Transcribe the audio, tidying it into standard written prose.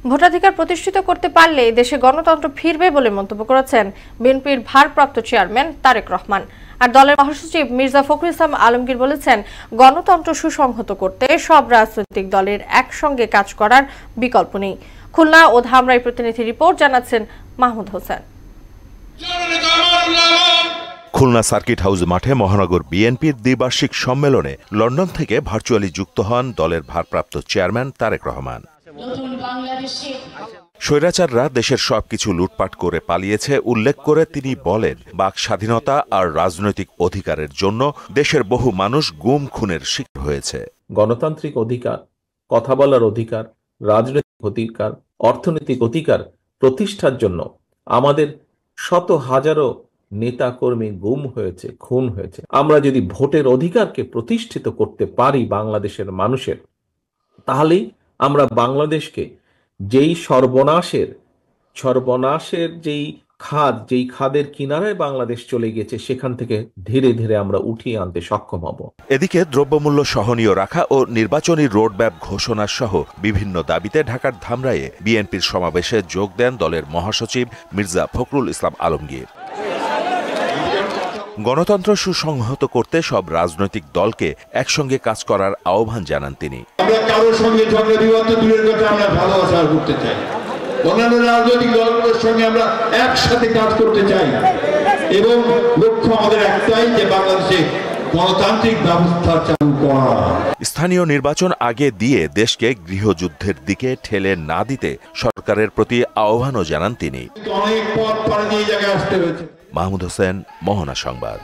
ভোটাধিকার প্রতিষ্ঠিত করতে পারলে দেশে গণতন্ত্র ফিরবে বলে মন্তব্য করেছেন বিএনপির ভারপ্রাপ্ত চেয়ারম্যান তারেক রহমান। আর দলের মহাসচিব মির্জা ফখরুল ইসলাম আলমগীর বলেছেন, গণতন্ত্র সুসংহত করতে সব রাজনৈতিক দলের একসঙ্গে কাজ করার বিকল্প নেই। খুলনা ও ধামরাই প্রতিনিধি রিপোর্ট জানাচ্ছেন মাহমুদ হোসেন। খুলনা সার্কিট হাউস মাঠে মহানগর বিএনপির দ্বিবার্ষিক সম্মেলনে লন্ডন থেকে ভার্চুয়ালি যুক্ত হন দলের ভারপ্রাপ্ত চেয়ারম্যান তারেক রহমান। স্বৈরাচাররা দেশের সবকিছু লুটপাট করে পালিয়েছে উল্লেখ করে তিনি বলেন, বাক স্বাধীনতা আর রাজনৈতিক অধিকারের জন্য দেশের বহু মানুষ গুম খুনের শিকার হয়েছে। গণতান্ত্রিক অধিকার, কথা বলার অধিকার, রাজনৈতিক অধিকার, অর্থনৈতিক অধিকার প্রতিষ্ঠার জন্য আমাদের শত হাজারো নেতা কর্মী গুম হয়েছে, খুন হয়েছে। আমরা যদি ভোটের অধিকারকে প্রতিষ্ঠিত করতে পারি বাংলাদেশের মানুষের, তাহলেই আমরা বাংলাদেশকে যেই সর্বনাশের যেই খাদের কিনারায় বাংলাদেশ চলে গেছে, সেখান থেকে ধীরে ধীরে আমরা উঠিয়ে আনতে সক্ষম হব। এদিকে দ্রব্যমূল্য সহনীয় রাখা ও নির্বাচনী রোডম্যাপ ঘোষণা সহ বিভিন্ন দাবিতে ঢাকার ধামরাইয়ে বিএনপির সমাবেশে যোগ দেন দলের মহাসচিব মির্জা ফখরুল ইসলাম আলমগীর। গণতন্ত্র সুসংহত করতে সব রাজনৈতিক দলকে একসঙ্গে কাজ করার আহ্বান জানান তিনি। আমরা কারোর সঙ্গে ঝগড়া বিবাদ দূরের কথা, আমরা ভালোবাসা করতে চাই। অন্যান্য রাজনৈতিক দলগুলোর সঙ্গে আমরা একসাথে কাজ করতে চাই এবং লক্ষ্য আমাদের একটাই, যে বাংলাদেশে গণতান্ত্রিক ব্যবস্থা চালু করা। স্থানীয় নির্বাচন আগে দিয়ে দেশকে গৃহযুদ্ধের দিকে ঠেলে না দিতে সরকারের প্রতি আহ্বানও জানান তিনি। অনেক পথ পাড়ি দিয়ে জায়গায় আসতে হয়েছে। মাহমুদ হোসেন, মোহনা সংবাদ।